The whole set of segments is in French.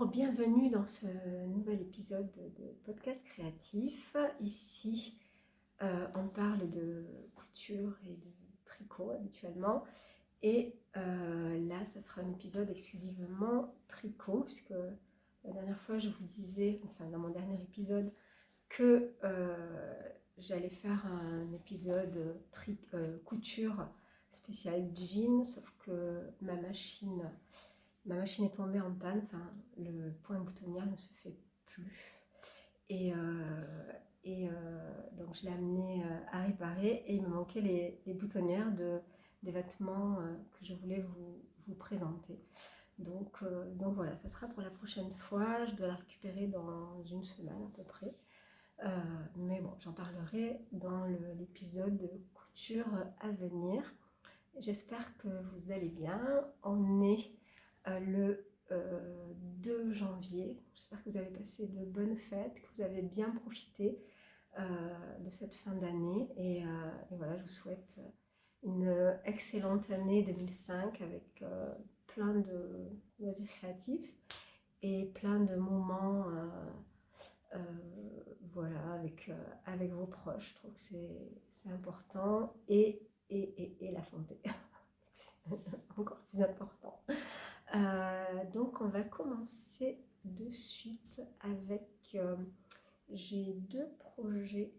Alors, bienvenue dans ce nouvel épisode de podcast créatif. Ici, on parle de couture et de tricot habituellement. Et là, ça sera un épisode exclusivement tricot, puisque la dernière fois, je vous disais, enfin dans mon dernier épisode, que j'allais faire un épisode couture spécial jean, sauf que ma machine est tombée en panne, enfin le point boutonnière ne se fait plus. Et, donc je l'ai amené à réparer et il me manquait les boutonnières des vêtements que je voulais vous présenter. Donc voilà, ça sera pour la prochaine fois. Je dois la récupérer dans une semaine à peu près. Mais bon, j'en parlerai dans l'épisode de couture à venir. J'espère que vous allez bien. On est le 2 janvier. J'espère que vous avez passé de bonnes fêtes, que vous avez bien profité de cette fin d'année. Et voilà, je vous souhaite une excellente année 2005 avec plein de loisirs créatifs et plein de moments voilà, avec vos proches. Je trouve que c'est important et la santé. Encore plus important. Donc on va commencer de suite avec j'ai deux projets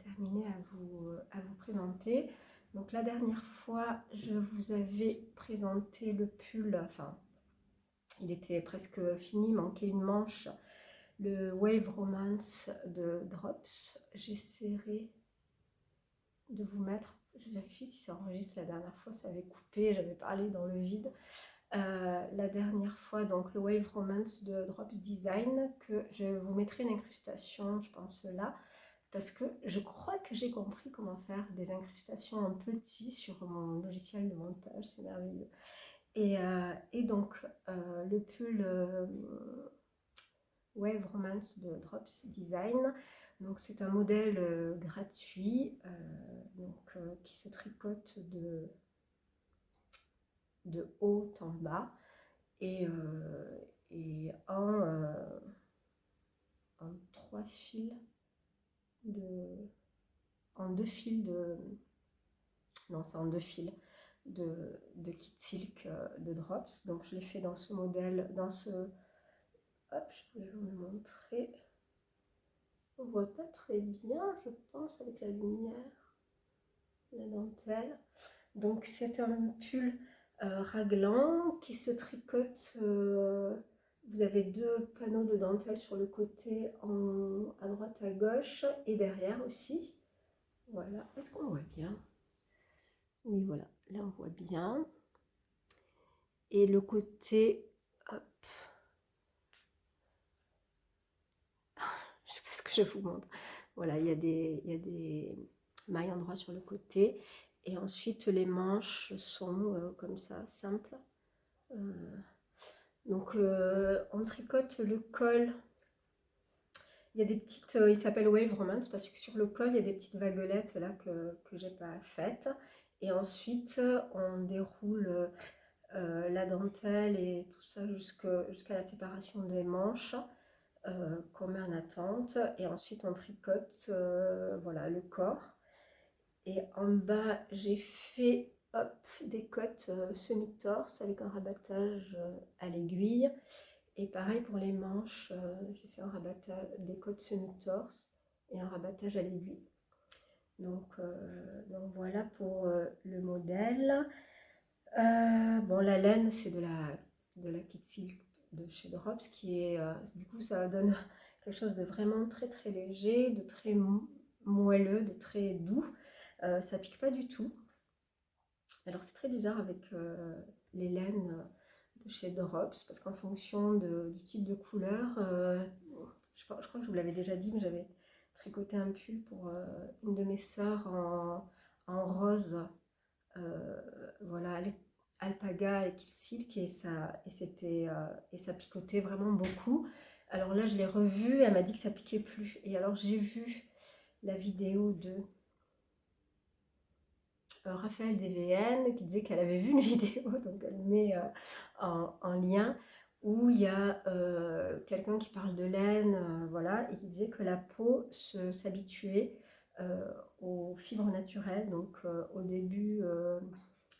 terminés à vous présenter. Donc la dernière fois je vous avais présenté le pull, enfin il était presque fini, manquait une manche, le Wave Romance de Drops. J'essaierai de vous mettre, je vérifie si ça enregistre, la dernière fois ça avait coupé, j'avais parlé dans le vide. La dernière fois, donc le Wave Romance de Drops Design, que je vous mettrai une incrustation, je pense là, parce que je crois que j'ai compris comment faire des incrustations en petit sur mon logiciel de montage, c'est merveilleux. Et donc le pull Wave Romance de Drops Design, donc c'est un modèle gratuit qui se tricote de haut en bas et en trois fils de en deux fils de non c'est en deux fils de kit silk de Drops. Donc je l'ai fait dans ce modèle, dans ce hop, je vais vous le montrer. On voit pas très bien je pense avec la lumière, la dentelle. Donc c'est un pull raglan qui se tricote. Vous avez deux panneaux de dentelle sur le côté, à droite, à gauche et derrière aussi. Voilà. Est-ce qu'on voit bien? Oui, voilà. Là, on voit bien. Et le côté, hop. Je sais pas ce que je vous montre. Voilà, il y a des mailles en droit sur le côté. Et ensuite, les manches sont comme ça, simples. Donc, on tricote le col. Il y a des petites, il s'appelle Wave Romance parce que sur le col, il y a des petites vaguelettes là que j'ai pas faites. Et ensuite, on déroule la dentelle et tout ça jusqu'à la séparation des manches qu'on met en attente. Et ensuite, on tricote voilà, le corps. Et en bas, j'ai fait hop, des cottes semi-torse avec un rabattage à l'aiguille. Et pareil pour les manches, j'ai fait un rabattage, des côtes semi-torse et un rabattage à l'aiguille. Donc voilà pour le modèle. Bon, la laine, c'est de la Kid Silk de chez Drops, qui est, du coup, ça donne quelque chose de vraiment très très léger, de très moelleux, de très doux. Ça pique pas du tout. Alors c'est très bizarre avec les laines de chez Drops, parce qu'en fonction du type de couleur, je crois que je vous l'avais déjà dit, mais j'avais tricoté un pull pour une de mes sœurs en rose, voilà, alpaga et kid silk, et ça picotait vraiment beaucoup. Alors là, je l'ai revu, elle m'a dit que ça piquait plus. Et alors j'ai vu la vidéo de Raphaël DVN qui disait qu'elle avait vu une vidéo, donc elle met en lien, où il y a quelqu'un qui parle de laine, voilà, et qui disait que la peau s'habituait aux fibres naturelles. Donc au début,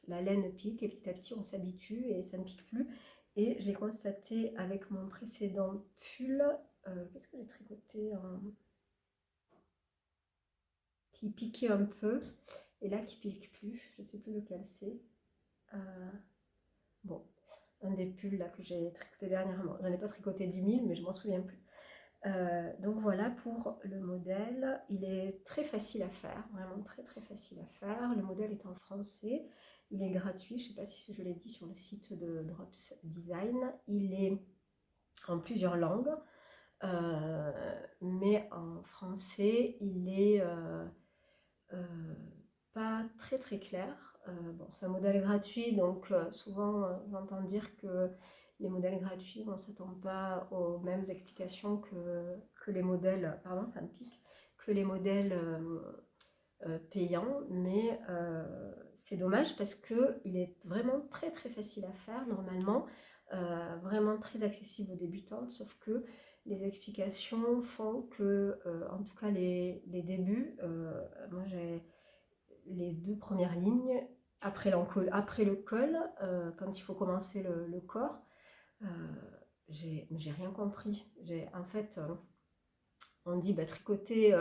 la laine pique et petit à petit on s'habitue et ça ne pique plus. Et je l'ai constaté avec mon précédent pull. Qu'est-ce que j'ai tricoté qui piquait un peu et là qui pique plus. Je ne sais plus lequel c'est. Bon, un des pulls là que j'ai tricoté dernièrement. J'en ai pas tricoté 10 000, mais je m'en souviens plus. Donc voilà pour le modèle. Il est très facile à faire, vraiment très très facile à faire. Le modèle est en français. Il est gratuit, je ne sais pas si je l'ai dit sur le site de Drops Design. Il est en plusieurs langues, mais en français, il est pas très très clair. Bon, c'est un modèle gratuit, donc souvent j'entends dire que les modèles gratuits, on ne s'attend pas aux mêmes explications que les modèles, pardon, ça me pique, que les modèles payants, mais c'est dommage parce qu'il est vraiment très très facile à faire normalement, vraiment très accessible aux débutantes, sauf que les explications font que, en tout cas les débuts, moi j'ai les 2 premières lignes, après le col, quand il faut commencer le corps, euh, j'ai rien compris. En fait, on dit bah, tricoter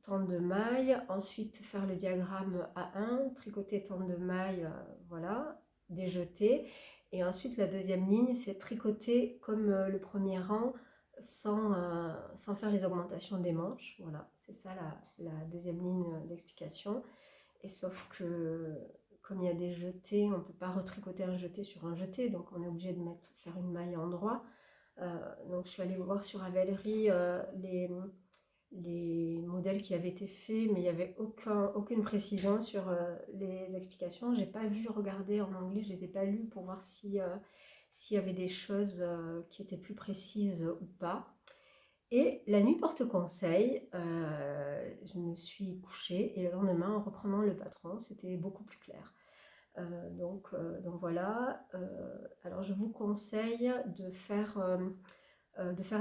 tant de mailles, ensuite faire le diagramme A1, tricoter tant de mailles, voilà, déjeter. Et ensuite, la deuxième ligne, c'est tricoter comme le premier rang sans faire les augmentations des manches. Voilà, c'est ça la deuxième ligne d'explication. Et sauf que comme il y a des jetés, on ne peut pas retricoter un jeté sur un jeté, donc on est obligé de faire une maille en droit. Donc je suis allée voir sur Ravelry les modèles qui avaient été faits, mais il n'y avait aucune précision sur les explications. J'ai pas vu regarder en anglais, je les ai pas lus pour voir s'il y avait des choses qui étaient plus précises ou pas. Et la nuit porte conseil, je me suis couchée et le lendemain, en reprenant le patron, c'était beaucoup plus clair. Donc voilà, alors je vous conseille de faire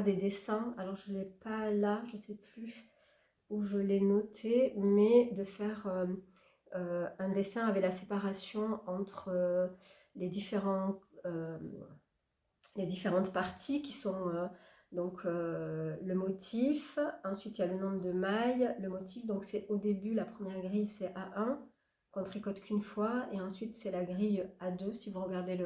des dessins. Alors je ne l'ai pas là, je ne sais plus où je l'ai noté, mais de faire un dessin avec la séparation entre les différentes parties qui sont donc le motif, ensuite il y a le nombre de mailles, le motif, donc c'est au début, la première grille c'est A1, qu'on tricote qu'une fois, et ensuite c'est la grille A2, si vous regardez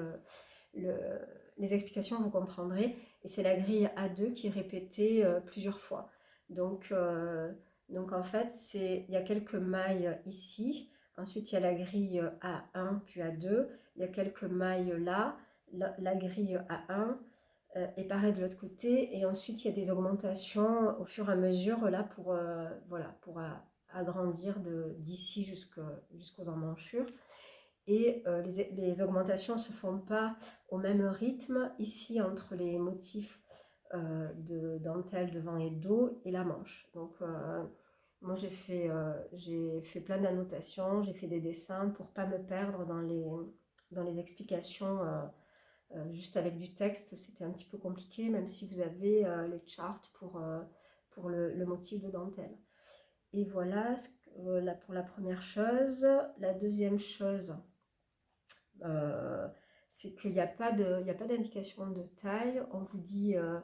les explications vous comprendrez, et c'est la grille A2 qui est répétée plusieurs fois. Donc en fait, il y a quelques mailles ici, ensuite il y a la grille A1 puis A2, il y a quelques mailles là, la grille A1 est pareil de l'autre côté, et ensuite il y a des augmentations au fur et à mesure là pour agrandir d'ici jusqu'aux emmanchures. Et les augmentations ne se font pas au même rythme ici entre les motifs de dentelle devant et dos et la manche. Donc moi j'ai fait plein d'annotations, j'ai fait des dessins pour pas me perdre dans les explications. Juste avec du texte, c'était un petit peu compliqué, même si vous avez les charts pour le motif de dentelle. Et voilà là pour la première chose. La deuxième chose, euh, c'est qu'il n'y a pas d'indication de taille. On vous dit, euh,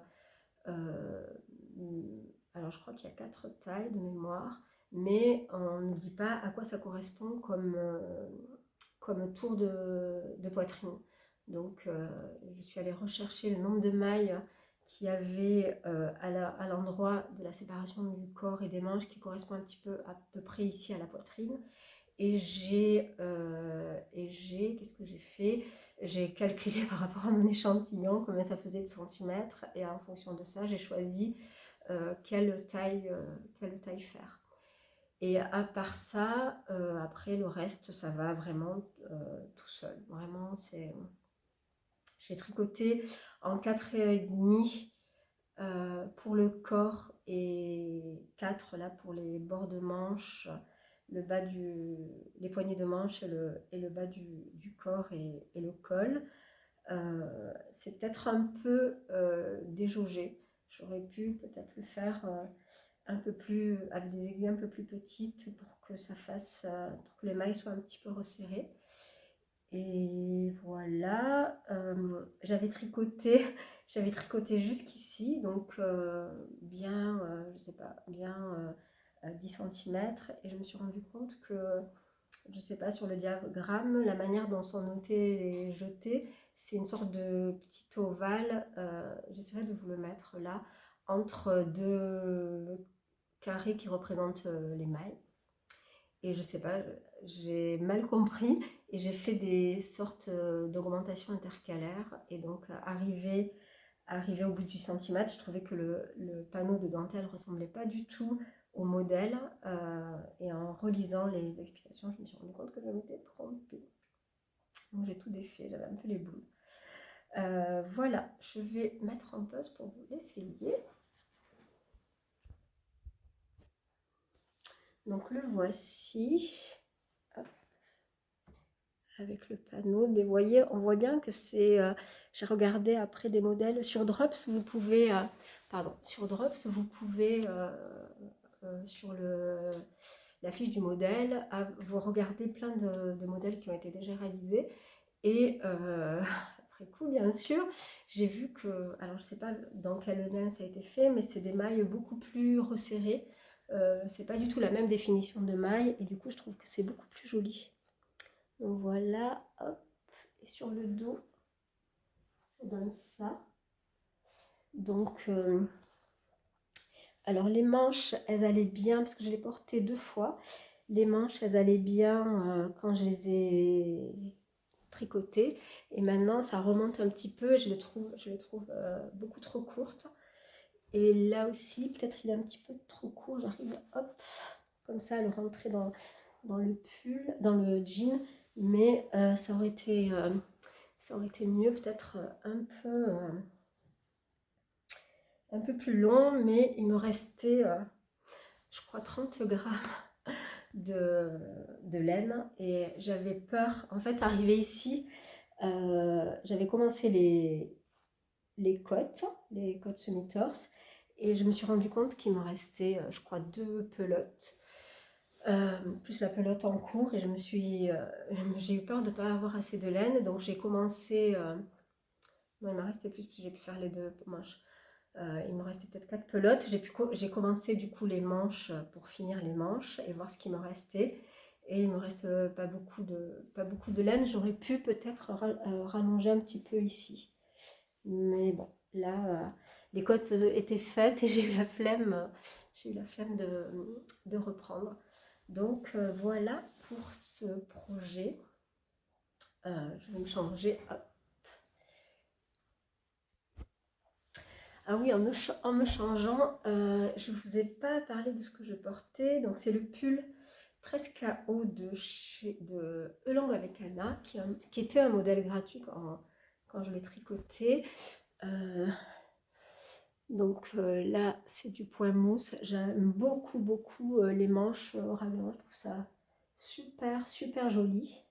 alors je crois qu'il y a 4 tailles de mémoire, mais on ne dit pas à quoi ça correspond comme tour de poitrine. Donc je suis allée rechercher le nombre de mailles qu'il y avait à l'endroit de la séparation du corps et des manches qui correspond un petit peu à peu près ici à la poitrine. Et qu'est-ce que j'ai fait? J'ai calculé par rapport à mon échantillon combien ça faisait de centimètres, et en fonction de ça, j'ai choisi quelle taille faire. Et à part ça, après le reste, ça va vraiment tout seul. Vraiment, j'ai tricoté en 4,5 pour le corps et 4 là pour les bords de manche, les poignées de manche et le bas du corps et le col. C'est peut-être un peu déjaugé. J'aurais pu peut-être le faire un peu plus, avec des aiguilles un peu plus petites pour que ça fasse, pour que les mailles soient un petit peu resserrées. Et voilà, j'avais tricoté jusqu'ici, donc bien, je sais pas, bien 10 cm. Et je me suis rendu compte que, je sais pas, sur le diagramme, la manière dont sont notés les jetés, c'est une sorte de petit ovale. J'essaierai de vous le mettre là, entre deux carrés qui représentent les mailles. Et je sais pas, j'ai mal compris et j'ai fait des sortes d'augmentation intercalaires. Et donc, arrivé au bout du centimètre, je trouvais que le panneau de dentelle ressemblait pas du tout au modèle. Et en relisant les explications, je me suis rendu compte que je m'étais trompée. Donc, j'ai tout défait, j'avais un peu les boules. Voilà, je vais mettre en pause pour vous l'essayer. Donc, le voici. Hop, avec le panneau, mais vous voyez, on voit bien que c'est, j'ai regardé après des modèles sur Drops, vous pouvez, pardon, sur Drops, vous pouvez, sur la fiche du modèle, vous regardez plein de modèles qui ont été déjà réalisés, et après coup, bien sûr, j'ai vu que, alors je sais pas dans quelle laine ça a été fait, mais c'est des mailles beaucoup plus resserrées, c'est pas du tout la même définition de maille, et du coup, je trouve que c'est beaucoup plus joli. Donc voilà, hop, et sur le dos, ça donne ça. Donc, alors les manches, elles allaient bien, parce que je les portais 2 fois. Les manches, elles allaient bien quand je les ai tricotées. Et maintenant, ça remonte un petit peu, je les trouve beaucoup trop courtes. Et là aussi, peut-être il est un petit peu trop court, j'arrive, hop, comme ça, à le rentrer dans le pull, dans le jean. Mais ça aurait été mieux peut-être un peu plus long, mais il me restait, je crois, 30 grammes de, de laine et j'avais peur, en fait, arrivé ici, j'avais commencé les côtes semi-torse et je me suis rendu compte qu'il me restait, je crois, 2 pelotes. Plus la pelote en cours et j'ai eu peur de ne pas avoir assez de laine, donc j'ai commencé, non, il m'a resté plus, j'ai pu faire les 2 manches. Il me restait peut-être 4 pelotes. J'ai commencé du coup les manches pour finir les manches et voir ce qui me restait. Et il me reste pas beaucoup de laine. J'aurais pu peut-être rallonger un petit peu ici. Mais bon, là, les côtes étaient faites et j'ai eu la flemme de reprendre. Donc voilà pour ce projet. Je vais me changer. Hop. Ah oui, en me changeant, je ne vous ai pas parlé de ce que je portais. Donc c'est le pull 13KO de Elang avec Anna, qui était un modèle gratuit quand je l'ai tricoté. Donc là, c'est du point mousse. J'aime beaucoup, beaucoup les manches raglan. Je trouve ça super, super joli.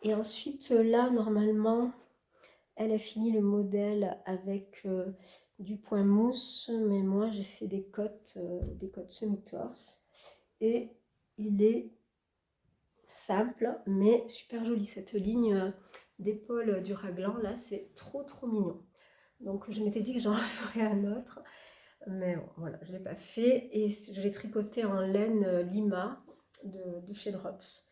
Et ensuite, là, normalement, elle a fini le modèle avec du point mousse, mais moi j'ai fait des côtes semi-torse. Et il est simple, mais super joli. Cette ligne d'épaule du raglan, là, c'est trop trop mignon. Donc je m'étais dit que j'en ferais un autre, mais bon, voilà, je ne l'ai pas fait. Et je l'ai tricoté en laine Lima de chez Drops,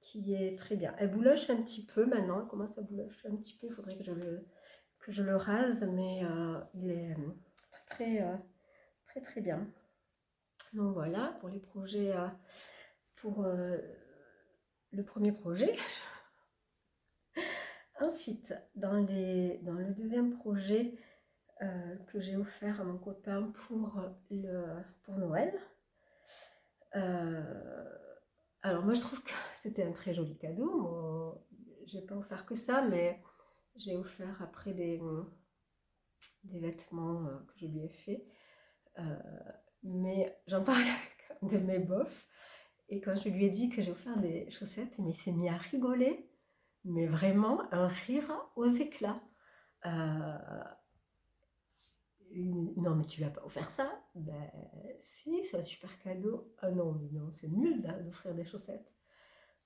qui est très bien. Elle bouloche un petit peu maintenant, elle commence à boulocher un petit peu, il faudrait que je le rase, mais il est très, très, très bien. Donc voilà, pour les projets, pour le premier projet. Ensuite, dans le deuxième projet que j'ai offert à mon copain pour Noël, alors moi je trouve que c'était un très joli cadeau. J'ai pas offert que ça, mais j'ai offert après des vêtements que je lui ai fait. Mais j'en parlais avec un de mes bofs. Et quand je lui ai dit que j'ai offert des chaussettes, il s'est mis à rigoler. Mais vraiment un rire aux éclats. Non, mais tu lui as pas offert ça? Ben si, c'est un super cadeau. Ah non, mais non, c'est nul d'offrir des chaussettes.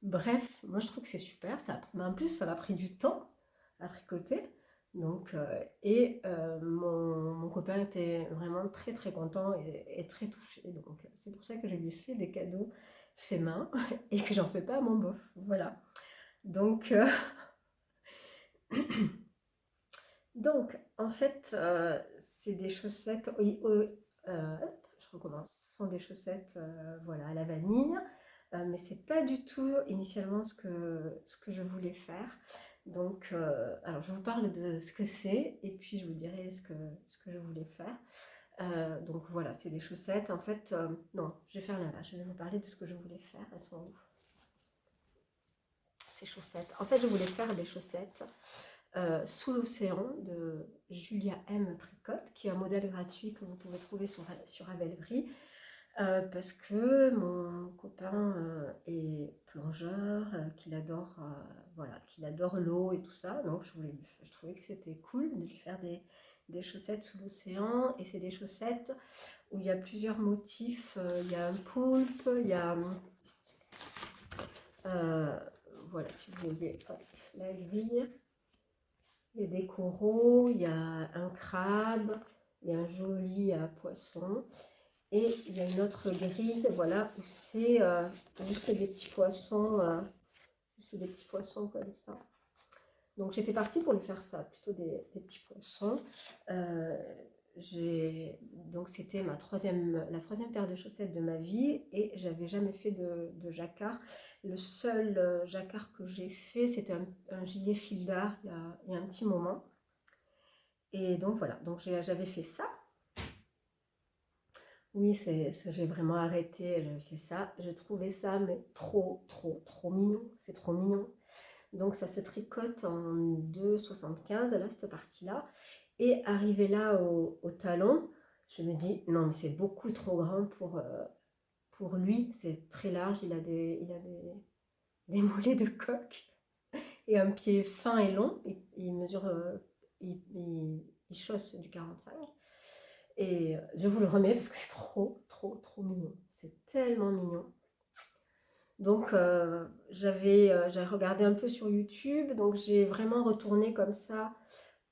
Bref, moi je trouve que c'est super. Mais en plus, ça m'a pris du temps à tricoter. Donc, mon copain était vraiment très très content et très touché. Donc, c'est pour ça que je lui ai fait des cadeaux faits main et que j'en fais pas à mon bof. Voilà. Donc, donc en fait, c'est des chaussettes. Oui, je recommence. Ce sont des chaussettes voilà, à la vanille. Mais c'est pas du tout initialement ce que je voulais faire. Donc, alors je vous parle de ce que c'est et puis je vous dirai ce que je voulais faire. Donc voilà, c'est des chaussettes. En fait, non, je vais faire l'inverse. Je vais vous parler de ce que je voulais faire. Elles sont où ces chaussettes? En fait, je voulais faire des chaussettes sous l'océan de Julia M. Tricotte, qui est un modèle gratuit que vous pouvez trouver sur Ravelry. Parce que mon copain est plongeur, qu'il adore, voilà, qu'il adore l'eau et tout ça. Donc je trouvais que c'était cool de lui faire des chaussettes sous l'océan. Et c'est des chaussettes où il y a plusieurs motifs. Il y a un poulpe, il y a... euh, voilà, si vous voyez, hop, la grille. Il y a des coraux, il y a un crabe, il y a un joli poisson. Et il y a une autre grille, voilà, où c'est juste des petits poissons, comme ça. Donc j'étais partie pour lui faire ça, plutôt des petits poissons. Euh, donc c'était la troisième paire de chaussettes de ma vie et j'avais jamais fait de jacquard. Le seul jacquard que j'ai fait, c'était un gilet fil d'art il y a un petit moment. Et donc voilà, donc j'avais fait ça. Oui, j'ai vraiment arrêté, j'avais fait ça. J'ai trouvé ça, mais trop, trop, trop mignon. C'est trop mignon. Donc, ça se tricote en 2,75, là, cette partie-là. Et arrivé là au talon, je me dis, non, mais c'est beaucoup trop grand pour lui. C'est très large, des mollets de coq et un pied fin et long. Il mesure, il chausse du 45. Et je vous le remets parce que c'est trop, trop, trop mignon. C'est tellement mignon. Donc, j'avais regardé un peu sur YouTube. Donc, j'ai vraiment retourné comme ça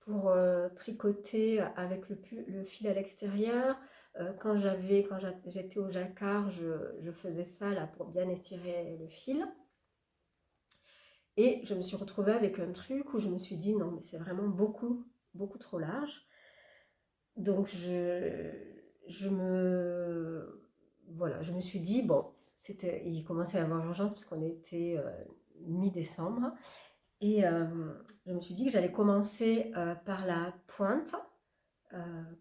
pour tricoter avec le fil à l'extérieur. Quand j'étais au jacquard, je faisais ça là pour bien étirer le fil. Et je me suis retrouvée avec un truc où je me suis dit non, mais c'est vraiment beaucoup, beaucoup trop large. Donc voilà, je me suis dit, bon, il commençait à avoir urgence parce qu'on était mi-décembre. Et je me suis dit que j'allais commencer par la pointe,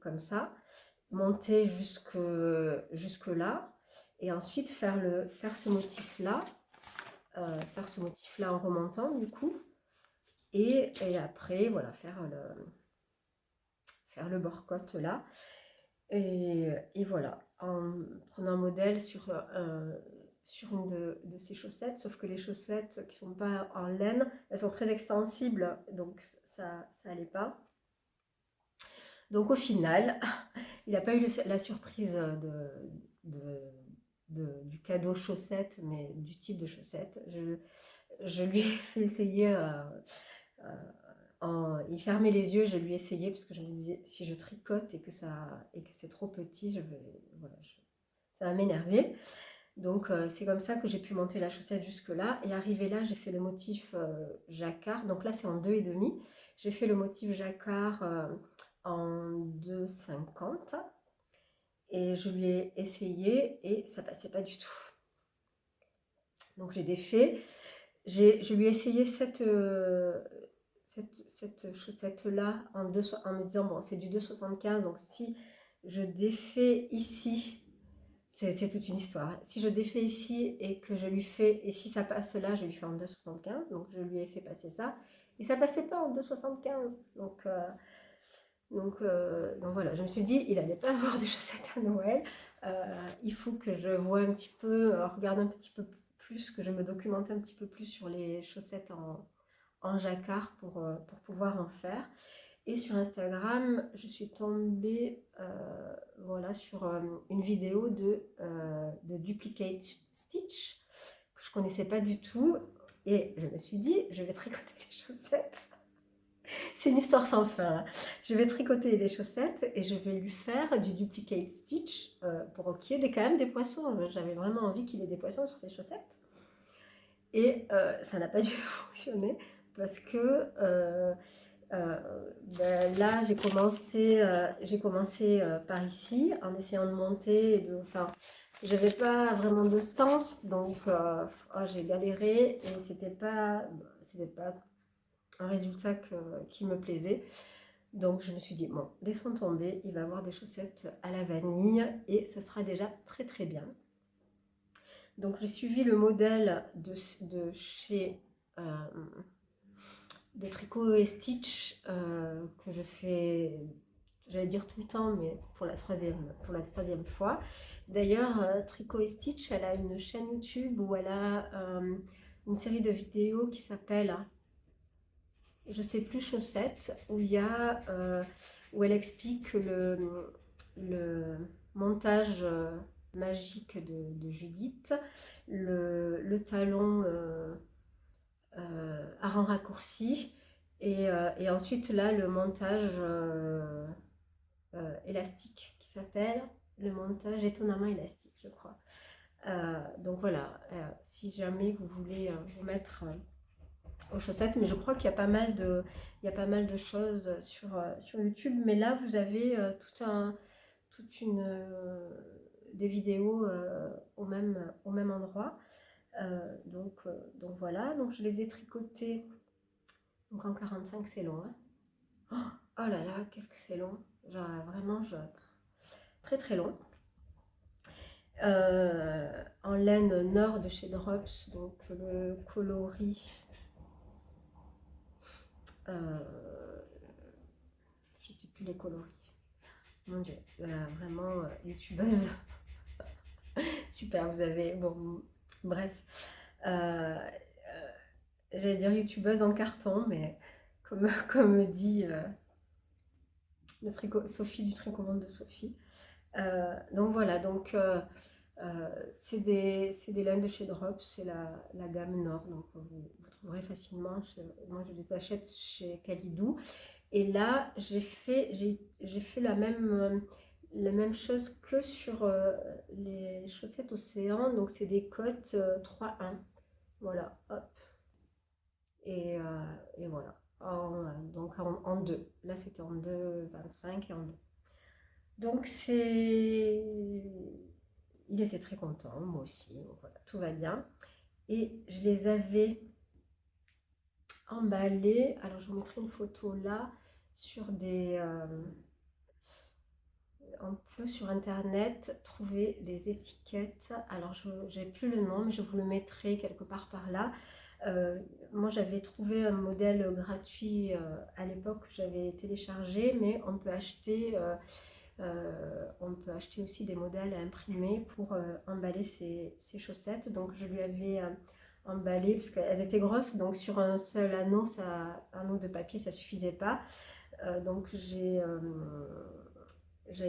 comme ça, monter jusque là, et ensuite faire ce motif-là, en remontant du coup, et après, voilà, faire le bord-côte là. Et voilà, en prenant un modèle sur une de ces chaussettes, sauf que les chaussettes qui ne sont pas en laine, elles sont très extensibles, donc ça allait pas. Donc au final, il n'a pas eu la surprise du cadeau chaussette, mais du type de chaussette. Je lui ai fait essayer euh, il fermait les yeux, je lui essayais parce que je me disais si je tricote et que c'est trop petit, voilà, ça va m'énerver. Donc c'est comme ça que j'ai pu monter la chaussette jusque là et arrivé là, j'ai fait le motif jacquard. Donc là c'est en 2,5. J'ai fait le motif jacquard en 2,50 et je lui ai essayé et ça passait pas du tout. Donc j'ai défait. Je lui ai essayé cette chaussette-là en me disant, bon, c'est du 2,75, donc si je défais ici, c'est toute une histoire. Si je défais ici et que je lui fais, et si ça passe là, je lui fais en 2,75, donc je lui ai fait passer ça, et ça passait pas en 2,75. Donc voilà, je me suis dit, il n'allait pas avoir des chaussettes à Noël. Il faut que je vois un petit peu, regarde un petit peu plus, que je me documente un petit peu plus sur les chaussettes en jacquard pour pouvoir en faire. Et sur Instagram, je suis tombée voilà, sur une vidéo de Duplicate Stitch que je connaissais pas du tout. Et je me suis dit, je vais tricoter les chaussettes. C'est une histoire sans fin, hein. Je vais tricoter les chaussettes et je vais lui faire du Duplicate Stitch pour qu'il y ait quand même des poissons. J'avais vraiment envie qu'il ait des poissons sur ses chaussettes. Et ça n'a pas du tout fonctionné parce que ben là, j'ai commencé par ici en essayant de monter. Enfin, je n'avais pas vraiment de sens, donc oh, j'ai galéré et c'était pas un résultat qui me plaisait. Donc je me suis dit, bon, laissons tomber, il va avoir des chaussettes à la vanille et ça sera déjà très très bien. Donc j'ai suivi le modèle de chez de Tricot et Stitch que je fais, j'allais dire tout le temps, mais pour la troisième fois. D'ailleurs, Tricot et Stitch, elle a une chaîne YouTube où elle a une série de vidéos qui s'appelle je sais plus chaussettes, où elle explique le montage magique de Judith, le talon à rang raccourci et ensuite là le montage élastique qui s'appelle le montage étonnamment élastique, je crois. Donc voilà, si jamais vous voulez vous mettre aux chaussettes, mais je crois qu'il y a pas mal de choses sur YouTube, mais là vous avez des vidéos au même endroit. Donc voilà, donc je les ai tricotées. Donc en 45 c'est long, hein. Oh là là, qu'est-ce que c'est long. Genre vraiment, très très long. En laine nord de chez Drops, donc le coloris. Je sais plus les coloris. Mon Dieu, vraiment youtubeuse. Super, vous avez. Bon, bref. J'allais dire youtubeuse en carton, mais comme dit Sophie du Tricomonde de Sophie. Donc voilà, c'est des laines de chez Drops, c'est la gamme Nord, donc vous trouverez facilement. Moi je les achète chez Kalidou. Et là j'ai fait la même chose que sur les chaussettes Océan, donc c'est des cotes 3-1. Voilà, hop. Et voilà. Donc en deux. Là c'était en 2,25 et en deux. Donc il était très content, moi aussi. Donc voilà, tout va bien. Et je les avais emballés. Alors je vous mettrai une photo là sur on peut sur internet trouver des étiquettes. Alors je n'ai plus le nom, mais je vous le mettrai quelque part par là. Moi j'avais trouvé un modèle gratuit à l'époque que j'avais téléchargé, mais on peut acheter aussi des modèles à imprimer pour emballer ces chaussettes. Donc je lui avais emballé, parce qu'elles étaient grosses, donc sur un seul anneau, anneau de papier, ça suffisait pas. Donc j'ai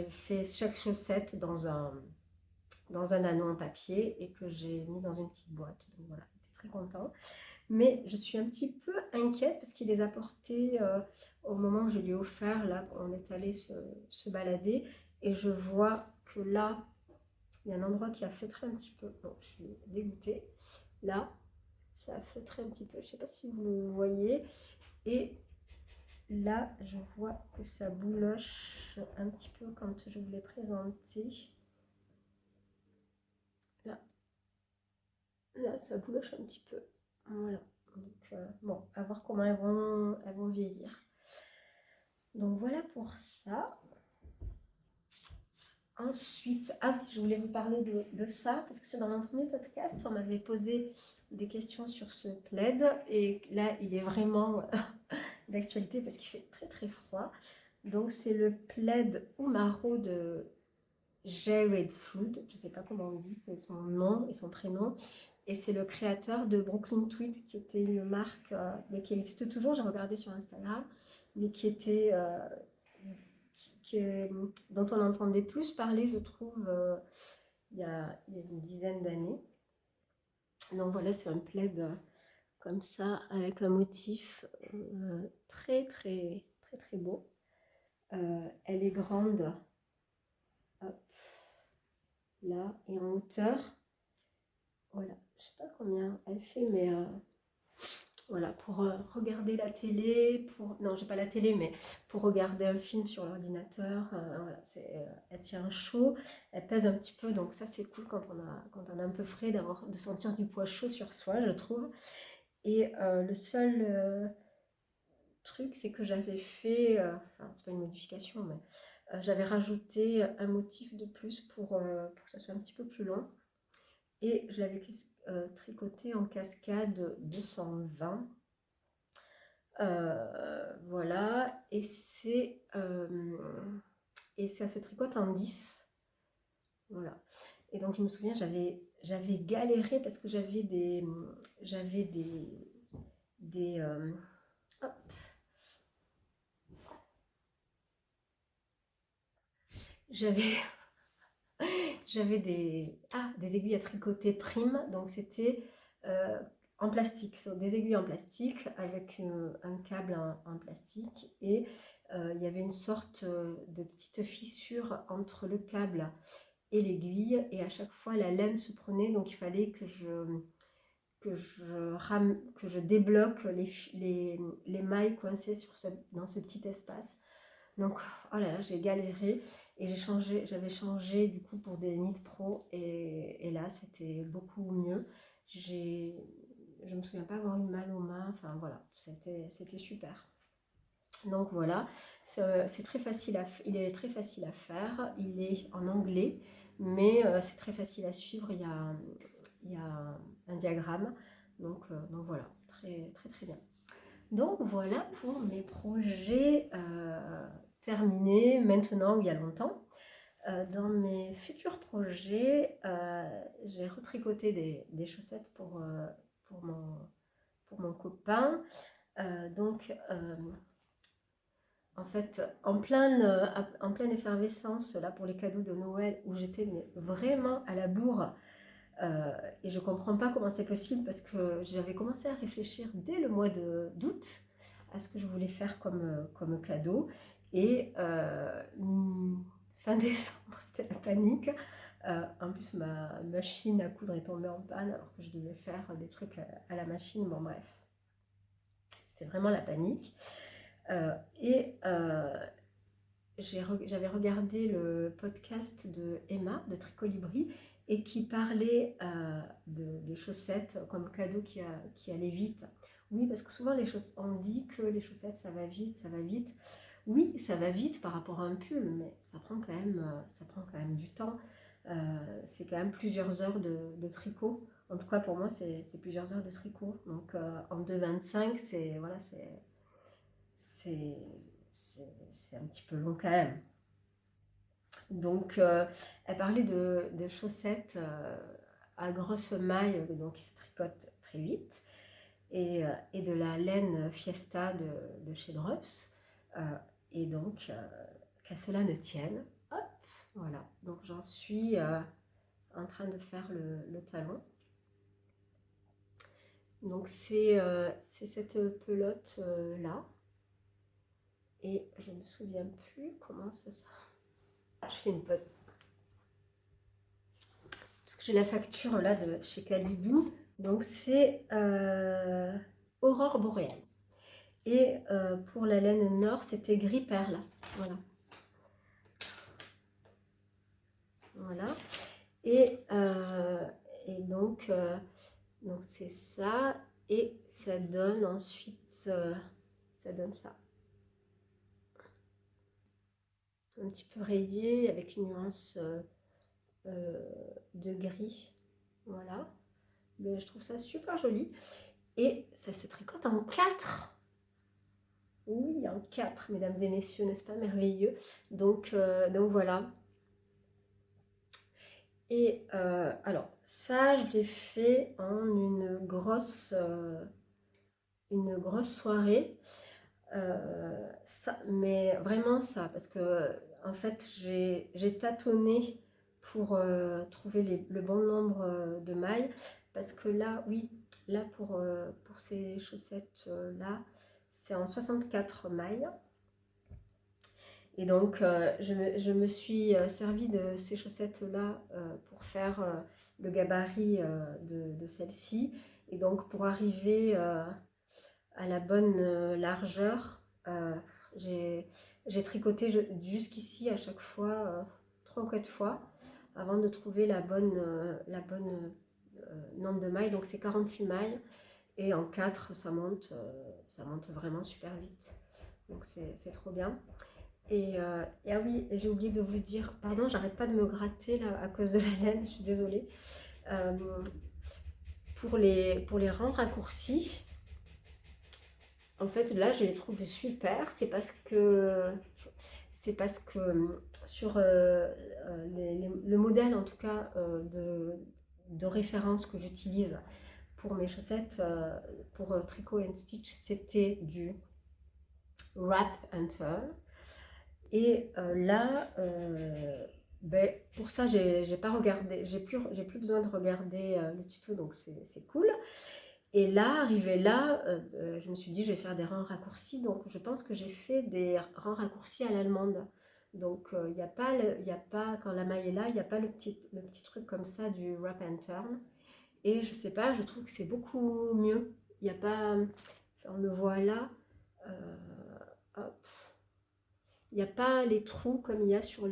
fait chaque chaussette dans un anneau en papier et que j'ai mis dans une petite boîte. Donc voilà, j'étais très content. Mais je suis un petit peu inquiète parce qu'il les a portés au moment où je lui ai offert. Là, on est allé se balader et je vois que là, il y a un endroit qui a feutré un petit peu. Donc, je suis dégoûtée. Là, ça a feutré un petit peu. Je ne sais pas si vous le voyez. Et là, je vois que ça bouloche un petit peu quand je vous l'ai présenté. Là, ça bouloche un petit peu. Voilà. Donc, bon, à voir comment elles vont vieillir. Donc voilà pour ça. Ensuite, ah oui, je voulais vous parler de ça, parce que dans mon premier podcast, on m'avait posé des questions sur ce plaid, et là, il est vraiment d'actualité parce qu'il fait très très froid. Donc c'est le plaid Umaro de Jared Flood, je ne sais pas comment on dit, c'est son nom et son prénom, et c'est le créateur de Brooklyn Tweed, qui était une marque mais qui existe toujours, j'ai regardé sur Instagram, mais qui était, dont on entendait plus parler, je trouve, il y a une dizaine d'années. Donc voilà, c'est un plaid comme ça, avec un motif très très très très beau. Elle est grande, hop, là, et en hauteur. Voilà, je sais pas combien elle fait, mais voilà, pour regarder la télé, pour non, j'ai pas la télé, mais pour regarder un film sur l'ordinateur, voilà, elle tient chaud, elle pèse un petit peu, donc ça c'est cool quand on a un peu frais de sentir du poids chaud sur soi, je trouve. Et le seul truc, c'est que j'avais fait, enfin c'est pas une modification, mais j'avais rajouté un motif de plus pour que ça soit un petit peu plus long. Et je l'avais tricoté en cascade 220. Voilà, et ça se tricote en 10. Voilà. Et donc je me souviens, j'avais galéré parce que j'avais des hop, j'avais j'avais des aiguilles à tricoter prime, donc c'était euh, en plastique, des aiguilles en plastique avec un câble en plastique, et il y avait une sorte de petite fissure entre le câble et l'aiguille, et à chaque fois la laine se prenait, donc il fallait que je débloque les mailles coincées dans ce petit espace. Donc, oh là là, j'ai galéré, et j'avais changé du coup pour des Knit Pro, et là c'était beaucoup mieux. Je me souviens pas avoir eu mal aux mains, enfin voilà, c'était super. Donc voilà, c'est très facile il est très facile à faire, il est en anglais, mais c'est très facile à suivre, il y a un diagramme, donc voilà, très très très bien. Donc voilà pour mes projets terminés maintenant ou il y a longtemps. Dans mes futurs projets, j'ai retricoté des chaussettes pour, mon, pour mon copain. Donc en fait, en pleine effervescence là pour les cadeaux de Noël, où j'étais vraiment à la bourre, et je ne comprends pas comment c'est possible, parce que j'avais commencé à réfléchir dès le mois d'août à ce que je voulais faire comme cadeau. Et fin décembre, c'était la panique. En plus, ma machine à coudre est tombée en panne alors que je devais faire des trucs à la machine. Bon, bref, c'était vraiment la panique. Et j'avais regardé le podcast de Emma de Tricolibri, et qui parlait de chaussettes comme cadeau qui allait vite. Oui, parce que souvent on dit que les chaussettes ça va vite, ça va vite. Oui, ça va vite par rapport à un pull, mais ça prend quand même du temps. C'est quand même plusieurs heures de tricot. En tout cas, pour moi, c'est plusieurs heures de tricot. Donc, en 2,25, c'est c'est un petit peu long quand même. Donc, elle parlait de chaussettes à grosse maille, donc qui se tricotent très vite, et de la laine Fiesta de chez Drops. Et donc, qu'à cela ne tienne, hop, voilà. Donc, j'en suis en train de faire le talon. Donc, c'est cette pelote là. Et je ne me souviens plus comment ça s'appelle. Je fais une pause. Parce que j'ai la facture là de chez Calidou. Donc c'est Aurore Boréale. Et pour la laine Nord, c'était Gris Perle. Voilà. Voilà. Et, donc c'est ça. Et ça donne ensuite, ça donne ça. Un petit peu rayé avec une nuance de gris. Voilà. Mais je trouve ça super joli. Et ça se tricote en 4. Oui, en 4, mesdames et messieurs, n'est-ce pas merveilleux? Donc voilà. Et alors, ça, je l'ai fait en une grosse soirée. Mais vraiment ça, parce que en fait j'ai tâtonné pour trouver le bon nombre de mailles, parce que là, oui, là pour ces chaussettes là, c'est en 64 mailles. Et donc, je me suis servi de ces chaussettes-là pour faire le gabarit de celle-ci. Et donc, pour arriver à la bonne largeur, j'ai tricoté jusqu'ici à chaque fois, 3 ou 4 fois, avant de trouver la bonne nombre de mailles. Donc, c'est 48 mailles. Et en 4, ça monte vraiment super vite. Donc, c'est trop bien. Et ah oui, j'ai oublié de vous dire, pardon, j'arrête pas de me gratter là à cause de la laine, je suis désolée. Euh, pour les rangs raccourcis, en fait là je les trouve super, c'est parce que sur le modèle en tout cas de référence que j'utilise pour mes chaussettes, pour Tricot and Stitch, c'était du Wrap and Turn. Et là, ben, pour ça, j'ai pas regardé, j'ai plus besoin de regarder le tuto, donc c'est cool. Et là, arrivé là, je me suis dit, je vais faire des rangs raccourcis. Donc, je pense que j'ai fait des rangs raccourcis à l'allemande. Donc, il n'y a pas, quand la maille est là, il n'y a pas le petit truc comme ça du wrap and turn. Et je sais pas, je trouve que c'est beaucoup mieux. Il n'y a pas, on le voit là. euh, hop. Il n'y a pas les trous comme il y a sur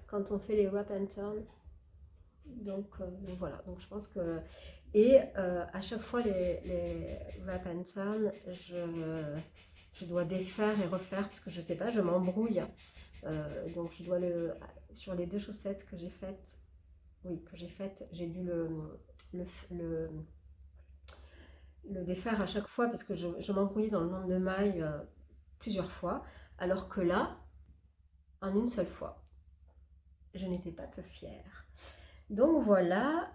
quand on fait les wrap and turn. Donc voilà, donc je pense que... Et à chaque fois les wrap and turn, je dois défaire et refaire parce que je sais pas, je m'embrouille. Donc je dois sur les 2 chaussettes que j'ai faites, oui, j'ai dû le, le, le défaire à chaque fois parce que je m'embrouillais dans le nombre de mailles plusieurs fois, alors que là, en une seule fois, je n'étais pas peu fière. Donc voilà,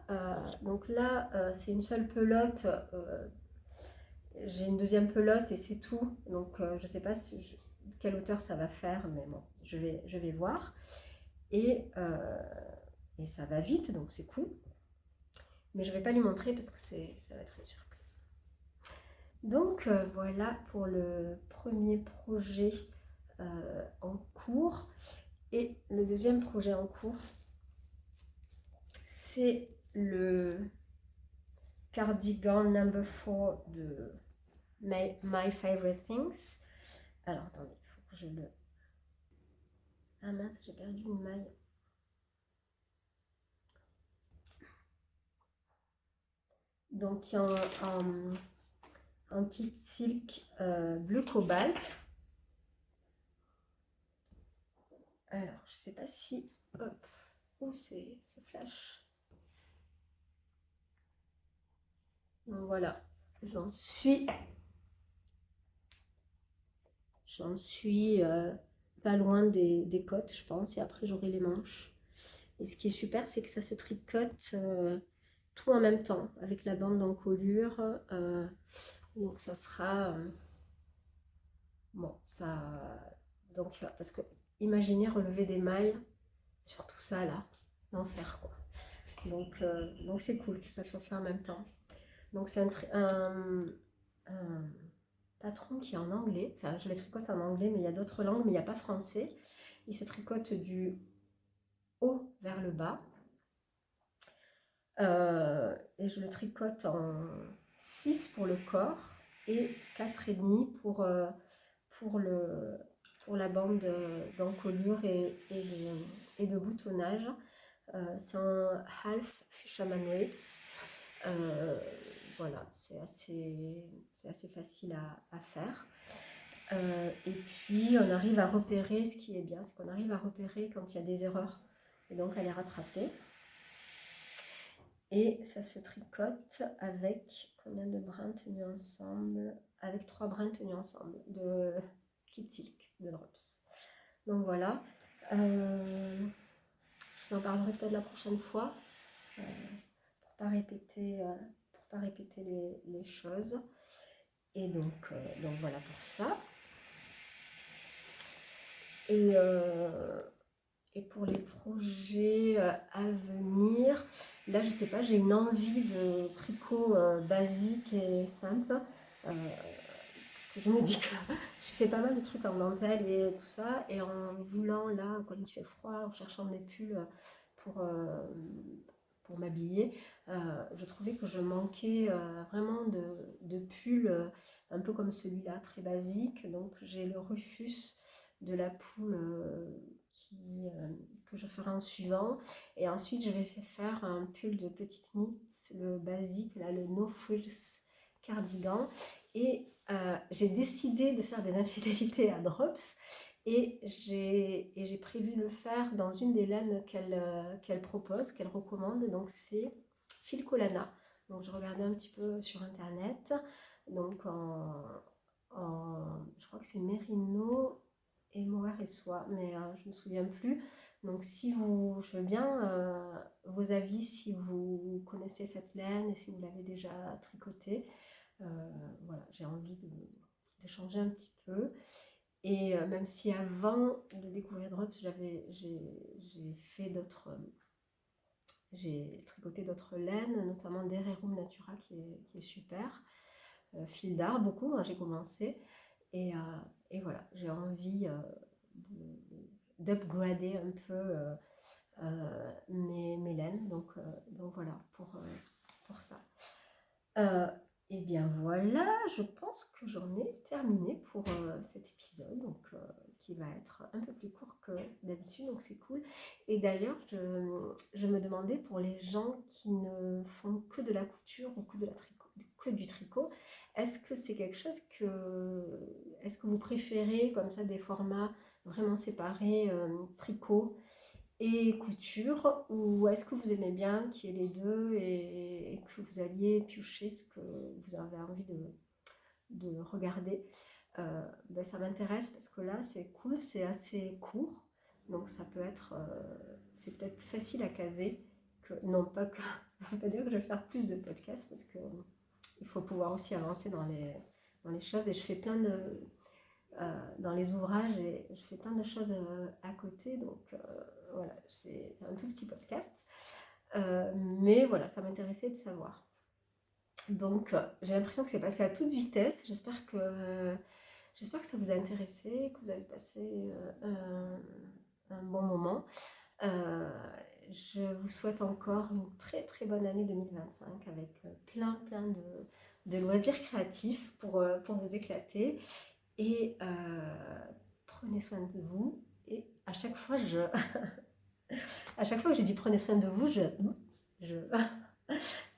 donc là c'est une seule pelote, j'ai une deuxième pelote et c'est tout. Donc je ne sais pas quelle hauteur ça va faire, mais bon, je vais voir. Et, ça va vite, donc c'est cool. Mais je ne vais pas lui montrer parce que ça va être une surprise. Donc voilà pour le premier projet en cours. Et le deuxième projet en cours, c'est le cardigan number 4 de My Favorite Things. Alors attendez, il faut que je le... Ah mince, j'ai perdu une maille. Donc en kit silk bleu cobalt. Alors, je sais pas si... Hop, oh, c'est flash. Donc voilà, j'en suis pas loin des côtes, je pense, et après j'aurai les manches. Et ce qui est super, c'est que ça se tricote tout en même temps, avec la bande d'encolure. Donc ça sera... bon, ça... Donc, parce que imaginez relever des mailles sur tout ça là, l'enfer quoi. Donc c'est cool que ça soit fait en même temps. Donc c'est un patron qui est en anglais, enfin je les tricote en anglais, mais il y a d'autres langues, mais il n'y a pas français. Il se tricote du haut vers le bas. Et je le tricote en 6 pour le corps et 4,5 pour la bande d'encolure et de boutonnage. C'est un half fisherman ribs. Voilà, c'est assez facile à faire. Et puis on arrive à repérer, ce qui est bien, c'est qu'on arrive à repérer quand il y a des erreurs et donc à les rattraper. Et ça se tricote avec combien de brins tenus ensemble? Avec 3 brins tenus ensemble de kit silk de Drops. Donc voilà. Je vous en parlerai peut-être la prochaine fois pour pas répéter les choses. Et donc voilà pour ça. Et, euh, et pour les projets à venir, là je sais pas, j'ai une envie de tricot basique et simple. Parce que je me dis que je fais pas mal de trucs en dentelle et tout ça. Et en voulant, là, quand il fait froid, en cherchant mes pulls pour, euh, pour m'habiller, je trouvais que je manquais vraiment de pulls un peu comme celui-là, très basique. Donc j'ai le Rufus de la poule que je ferai en suivant. Et ensuite, je vais faire un pull de petite knit, le basique, là, le No Frills cardigan. Et j'ai décidé de faire des infidélités à Drops. Et j'ai prévu le faire dans une des laines qu'elle propose, qu'elle recommande. Donc c'est Filcolana. Donc je regardais un petit peu sur internet. Donc je crois que c'est Merino et Mohair et Soie, mais je ne me souviens plus. Donc si vous, je veux bien vos avis si vous connaissez cette laine et si vous l'avez déjà tricotée. Voilà, j'ai envie de changer un petit peu. Et même si avant de découvrir Drops, j'ai fait d'autres, j'ai tricoté d'autres laines, notamment d'Hererum Natura qui est super. Fil d'art, beaucoup, hein, j'ai commencé. Et, euh, et voilà, j'ai envie d'upgrader un peu mes laines. Donc voilà, pour ça. Euh, et bien voilà, je pense que j'en ai terminé pour cet épisode, donc, qui va être un peu plus court que d'habitude, donc c'est cool. Et d'ailleurs, je me demandais pour les gens qui ne font que de la couture ou que du tricot, est-ce que c'est quelque chose est-ce que vous préférez comme ça des formats vraiment séparés, tricot et couture, ou est-ce que vous aimez bien qu'il y ait les deux et que vous alliez piocher ce que vous avez envie de regarder. Ben, ça m'intéresse parce que là c'est cool, c'est assez court, donc ça peut être, c'est peut-être plus facile à caser que, non pas que, ça veut pas dire que je vais faire plus de podcasts parce que il faut pouvoir aussi avancer dans les choses et je fais plein de, dans les ouvrages et je fais plein de choses à côté, donc voilà, c'est un tout petit podcast. Mais voilà, ça m'intéressait de savoir. Donc j'ai l'impression que c'est passé à toute vitesse. J'espère que ça vous a intéressé, que vous avez passé un bon moment. Euh, je vous souhaite encore une très très bonne année 2025 avec plein de loisirs créatifs pour vous éclater. Et prenez soin de vous. Et à chaque fois, à chaque fois que j'ai dit prenez soin de vous, je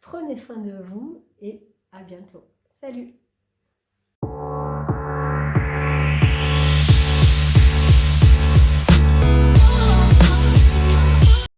prenez soin de vous et à bientôt. Salut!